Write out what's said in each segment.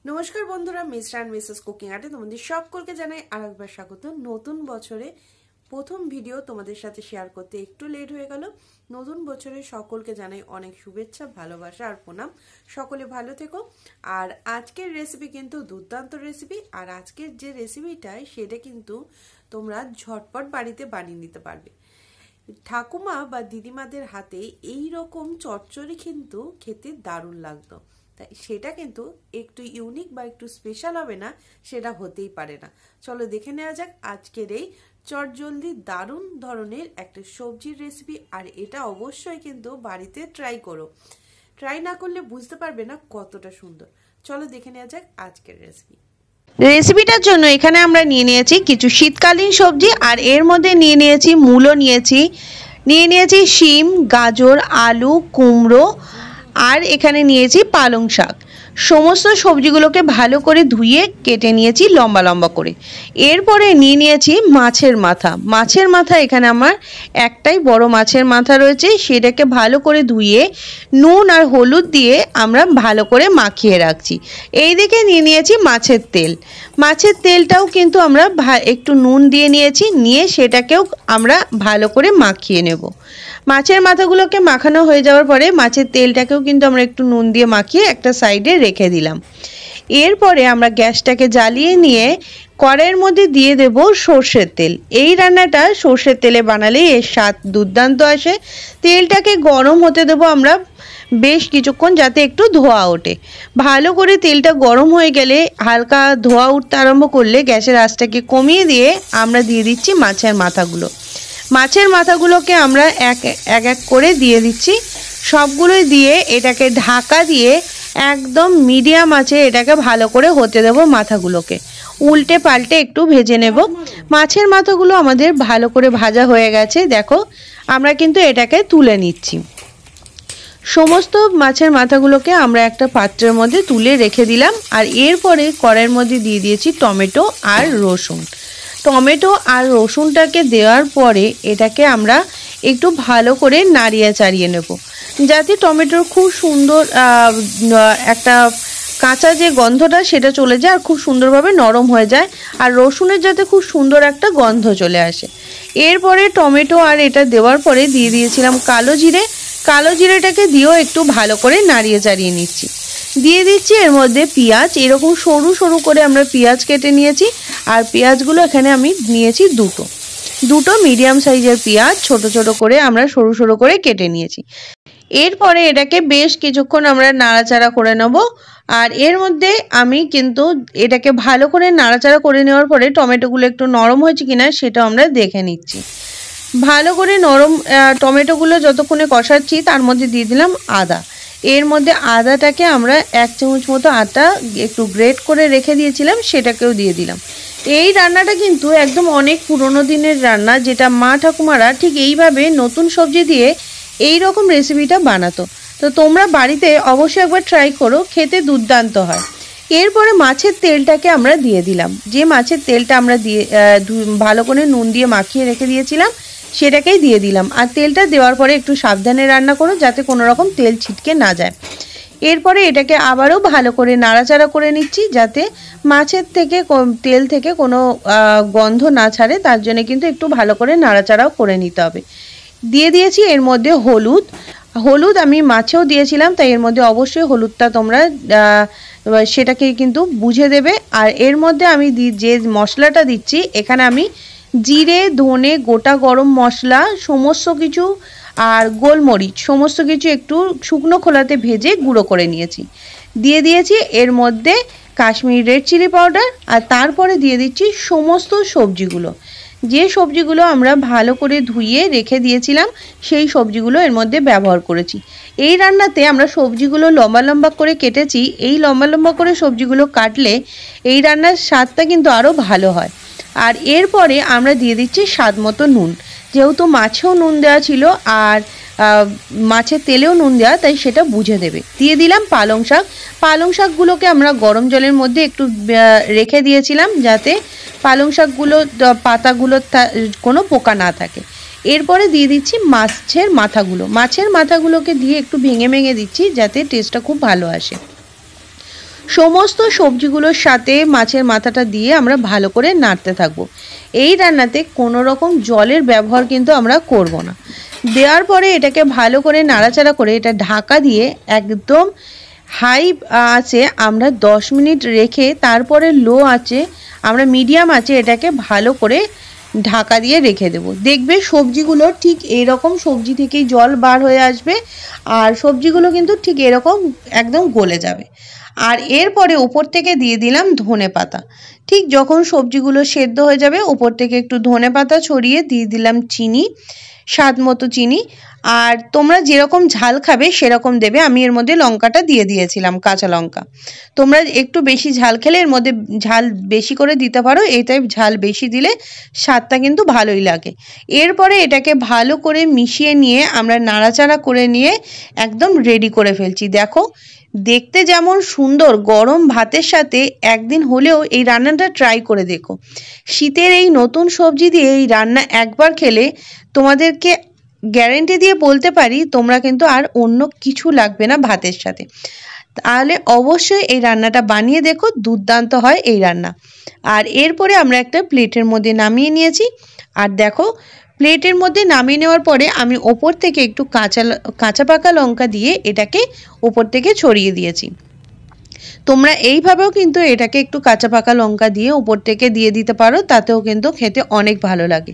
নমস্কার বন্ধুরা, mister and Mrs cooking আর্টে তোমাদের সকলকে জানাই আরেকবার স্বাগত। নতুন বছরে প্রথম ভিডিও তোমাদের সাথে শেয়ার করতে একটু লেট হয়ে গেল। নতুন বছরে সকলকে জানাই অনেক শুভেচ্ছা, ভালোবাসা আর প্রণাম। সকলে ভালো থেকো। আর আজকের রেসিপি কিন্তু দুর্দান্ত রেসিপি। আর আজকের যে রেসিপিটা সেটা কিন্তু তোমরা ঝটপট বাড়িতে বানিয়ে নিতে পারবে। ঠাকুমা বা দিদিমাদের হাতে এই রকম চচ্চড়ি কিন্তু খেতে দারুণ লাগতো। তাই সেটা কিন্তু একটু ইউনিক বা একটু স্পেশাল হবে না, সেটা হতেই পারে না। চলো দেখে নেওয়া যাক আজকের এই চটজলদি দারুণ ধরনের একটা সবজির রেসিপি। আর এটা অবশ্যই কিন্তু বাড়িতে ট্রাই করো, ট্রাই না করলে বুঝতে পারবে না কতটা সুন্দর। চলো দেখে নেওয়া যাক আজকের রেসিপি। রেসিপিটার জন্য এখানে আমরা নিয়ে নিয়েছি কিছু শীতকালীন সবজি, আর এর মধ্যে নিয়ে নিয়েছি মূলো, নিয়েছি শিম, গাজর, আলু, কুমড়ো, আর এখানে নিয়েছি পালং শাক। সমস্ত সবজিগুলোকে ভালো করে ধুয়ে কেটে নিয়েছি লম্বা লম্বা করে। এরপরে নিয়ে নিয়েছি মাছের মাথা এখানে আমার একটাই বড় মাছের মাথা রয়েছে, সেটাকে ভালো করে ধুয়ে নুন আর হলুদ দিয়ে আমরা ভালো করে মাখিয়ে রাখছি। এই দিকে নিয়ে নিয়েছি মাছের তেলটাও কিন্তু আমরা একটু নুন দিয়ে নিয়ে সেটাকেও আমরা ভালো করে মাখিয়ে নেব। মাছের মাথাগুলোকে মাখানো হয়ে যাওয়ার পরে মাছের তেলটাকেও কিন্তু আমরা একটু নুন দিয়ে মাখিয়ে একটা সাইডে রেখে দিলাম। এরপরে আমরা গ্যাসটাকে জ্বালিয়ে নিয়ে কড়াইয়ের মধ্যে দিয়ে দেব সর্ষের তেল। এই রান্নাটা সর্ষের তেলে বানালে এর স্বাদ দুর্দান্ত আসে। তেলটাকে গরম হতে দেবো আমরা বেশ কিছুক্ষণ, যাতে একটু ধোয়া ওঠে। ভালো করে তেলটা গরম হয়ে গেলে, হালকা ধোয়া উঠতে আরম্ভ করলে গ্যাসের আঁচটাকে কমিয়ে দিয়ে আমরা দিয়ে দিচ্ছি মাছের মাথাগুলোকে আমরা এক এক করে দিয়ে দিচ্ছি। সবগুলোই দিয়ে এটাকে ঢাকা দিয়ে একদম মিডিয়াম আঁচে এটাকে ভালো করে হতে দেব। মাথাগুলোকে উল্টে পাল্টে একটু ভেজে নেব। মাছের মাথাগুলো আমাদের ভালো করে ভাজা হয়ে গেছে, দেখো আমরা কিন্তু এটাকে তুলে নিচ্ছি। সমস্ত মাছের মাথাগুলোকে আমরা একটা পাত্রের মধ্যে তুলে রেখে দিলাম। আর এরপরে কড়াইয়ের মধ্যে দিয়ে দিয়েছি টমেটো আর রসুনটাকে দেওয়ার পরে এটাকে আমরা একটু ভালো করে নাড়িয়ে চাড়িয়ে নেব, যাতে টমেটোর খুব সুন্দর একটা কাঁচা যে গন্ধটা সেটা চলে যায় আর খুব সুন্দরভাবে নরম হয়ে যায়, আর রসুনের যাতে খুব সুন্দর একটা গন্ধ চলে আসে। এরপরে টমেটো আর এটা দেওয়ার পরে দিয়ে দিয়েছিলাম কালো জিরেটাকে দিয়েও একটু ভালো করে নাড়িয়ে চাড়িয়ে নিচ্ছি। দিয়ে দিচ্ছি এর মধ্যে পেঁয়াজ, এরকম সরু সরু করে আমরা পেঁয়াজ কেটে নিয়েছি। আর পেঁয়াজগুলো এখানে আমি নিয়েছি দুটো মিডিয়াম সাইজের পেঁয়াজ, ছোট ছোট করে আমরা সরু সরু করে কেটে নিয়েছি। এরপরে এটাকে বেশ কিছুক্ষণ আমরা নাড়াচাড়া করে নেব। আর এর মধ্যে আমি কিন্তু এটাকে ভালো করে নাড়াচাড়া করে নেওয়ার পরে টমেটোগুলো একটু নরম হয়েছে কিনা সেটা আমরা দেখে নিচ্ছি। ভালো করে নরম টমেটোগুলো যতক্ষণে কষাচ্ছি তার মধ্যে দিয়ে দিলাম আদা। এর মধ্যে আদাটাকে আমরা 1 চামচ মতো আটা একটু গ্রেট করে রেখে দিয়েছিলাম, সেটাকেও দিয়ে দিলাম। এই রান্নাটা কিন্তু একদম অনেক পুরনো দিনের রান্না, যেটা মা ঠাকুমারা ঠিক এইভাবে নতুন সবজি দিয়ে এই রকম রেসিপিটা বানাতো। তো তোমরা বাড়িতে অবশ্যই একবার ট্রাই করো, খেতে দুর্দান্ত হয়। এরপরে মাছের তেলটাকে আমরা দিয়ে দিলাম। যে মাছের তেলটা আমরা দিয়ে ভালো করে নুন দিয়ে মাখিয়ে রেখে দিয়েছিলাম সেটাকেই দিয়ে দিলাম। আর তেলটা দেওয়ার পরে একটু সাবধানে রান্না করো, যাতে কোনো রকম তেল ছিটকে না যায়। এরপরে এটাকে আবারও ভালো করে নাড়াচাড়া করে নিচ্ছি, যাতে মাছের থেকে তেল থেকে কোনো গন্ধ না ছাড়ে, তার জন্য কিন্তু একটু ভালো করে নাড়াচাড়াও করে নিতে হবে। দিয়ে দিয়েছি এর মধ্যে হলুদ আমি মাছেও দিয়েছিলাম, তাই এর মধ্যে অবশ্যই হলুদটা তোমরা সেটাকে কিন্তু বুঝে দেবে। আর এর মধ্যে আমি যে মশলাটা দিচ্ছি, এখানে আমি জিরে, ধনে, গোটা গরম মশলা সমস্ত কিছু আর গোলমরিচ সমস্ত কিছু একটু শুকনো খোলাতে ভেজে গুঁড়ো করে নিয়েছি। দিয়ে দিয়েছি এর মধ্যে কাশ্মীরি রেড চিলি পাউডার। আর তারপরে দিয়ে দিচ্ছি সমস্ত সবজিগুলো, যে সবজিগুলো আমরা ভালো করে ধুয়ে রেখে দিয়েছিলাম সেই সবজিগুলো এর মধ্যে ব্যবহার করেছি। এই রান্নাতে আমরা সবজিগুলো লম্বা লম্বা করে কেটেছি। এই লম্বা লম্বা করে সবজিগুলো কাটলে এই রান্নার স্বাদটা কিন্তু আরও ভালো হয়। আর এরপরে আমরা দিয়ে দিচ্ছি স্বাদ মতো নুন, যেহেতু মাছেও নুন দেওয়া ছিল আর মাছের তেলেও নুন দেওয়া, তাই সেটা বুঝে দেবে। দিয়ে দিলাম পালং শাকগুলোকে আমরা গরম জলের মধ্যে একটু রেখে দিয়েছিলাম, যাতে পালং শাকগুলো পাতাগুলো কোনো পোকা না থাকে। এরপরে দিয়ে দিচ্ছি মাছের মাথাগুলোকে দিয়ে একটু ভেঙে দিচ্ছি, যাতে টেস্টটা খুব ভালো আসে। সমস্ত সবজিগুলোর সাথে মাছের মাথাটা দিয়ে আমরা ভালো করে নাড়তে থাকবো। এই রান্নাতে কোনো রকম জলের ব্যবহার কিন্তু আমরা করব না। দেওয়ার পরে এটাকে ভালো করে নাড়াচাড়া করে এটা ঢাকা দিয়ে একদম হাই আছে আমরা 10 মিনিট রেখে তারপরে লো আছে আমরা মিডিয়াম আছে এটাকে ভালো করে ঢাকা দিয়ে রেখে দেব। দেখবে সবজিগুলো ঠিক এরকম সবজি থেকেই জল বার হয়ে আসবে আর সবজিগুলো কিন্তু ঠিক এরকম একদম গলে যাবে। আর এরপরে উপর থেকে দিয়ে দিলাম ধনেপাতা। ঠিক যখন সবজিগুলো সেদ্ধ হয়ে যাবে উপর থেকে একটু ধনেপাতা ছড়িয়ে দিয়ে দিলাম চিনি, স্বাদ মতো চিনি। আর তোমরা যেরকম ঝাল খাবে সেরকম দেবে। আমি এর মধ্যে লঙ্কাটা দিয়ে দিয়েছিলাম, কাঁচা লঙ্কা। তোমরা একটু বেশি ঝাল খেলে এর মধ্যে ঝাল বেশি করে দিতে পারো, এইটাই ঝাল বেশি দিলে স্বাদটা কিন্তু ভালোই লাগে। এরপরে এটাকে ভালো করে মিশিয়ে নিয়ে আমরা নাড়াচাড়া করে নিয়ে একদম রেডি করে ফেলছি। দেখো দেখতে যেমন সুন্দর, গরম ভাতের সাথে একদিন হলেও এই রান্নাটা ট্রাই করে দেখো। শীতের এই নতুন সবজি দিয়ে এই রান্না একবার খেলে তোমাদেরকে গ্যারেন্টি দিয়ে বলতে পারি তোমরা কিন্তু আর অন্য কিছু লাগবে না ভাতের সাথে। তাহলে অবশ্যই এই রান্নাটা বানিয়ে দেখো, দুর্দান্ত হয় এই রান্না। আর এরপরে আমরা একটা প্লেটের মধ্যে নামিয়ে নিয়েছি। আর দেখো প্লেটের মধ্যে নামিয়ে নেওয়ার পরে আমি ওপর থেকে একটু কাঁচা পাকা লঙ্কা দিয়ে এটাকে ওপর থেকে ছড়িয়ে দিয়েছি। তোমরা এইভাবেও কিন্তু এটাকে একটু কাঁচা পাকা লঙ্কা দিয়ে উপর থেকে দিয়ে দিতে পারো, তাতেও কিন্তু খেতে অনেক ভালো লাগে।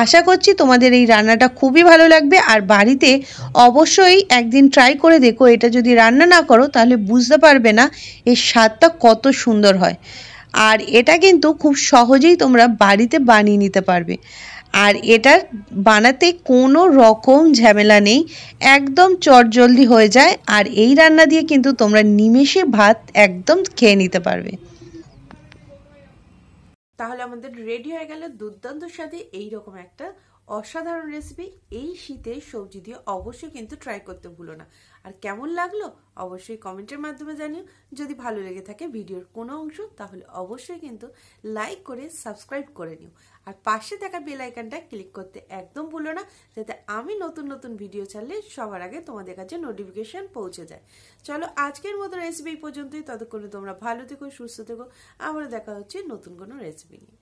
আশা করছি তোমাদের এই রান্নাটা খুবই ভালো লাগবে আর বাড়িতে অবশ্যই একদিন ট্রাই করে দেখো। এটা যদি রান্না না করো তাহলে বুঝতে পারবে না এর স্বাদটা কত সুন্দর হয়। আর এটা কিন্তু খুব সহজেই তোমরা বাড়িতে বানিয়ে নিতে পারবে। আর এটা বানাতে কোনো রকম ঝামেলা নেই, একদম চটজলদি হয়ে যায়। আর এই রান্না দিয়ে কিন্তু তোমরা নিমেষে ভাত একদম খেয়ে নিতে পারবে। তাহলে আমাদের রেডি হয়ে গেল দুর্দান্ত স্বাদে এইরকম একটা অসাধারণ রেসিপি। এই শীতে সবজি দিয়ে অবশ্যই কিন্তু ট্রাই করতে ভুলো না। আর কেমন লাগলো অবশ্যই কমেন্টের মাধ্যমে জানিও। যদি ভালো লেগে থাকে ভিডিওর কোনো অংশ তাহলে অবশ্যই কিন্তু লাইক করে সাবস্ক্রাইব করে নিও। আর পাশে থাকা বেল আইকনটা ক্লিক করতে একদম ভুলো না, যাতে আমি নতুন নতুন ভিডিও ছাড়লে সবার আগে তোমাদের কাছে নোটিফিকেশন পৌঁছে যায়। চলো আজকের মতো রেসিপি পর্যন্তই। ততক্ষণে তোমরা ভালো থেকো, সুস্থ থেকো। আবার দেখা হচ্ছে নতুন কোনো রেসিপি নিয়ে।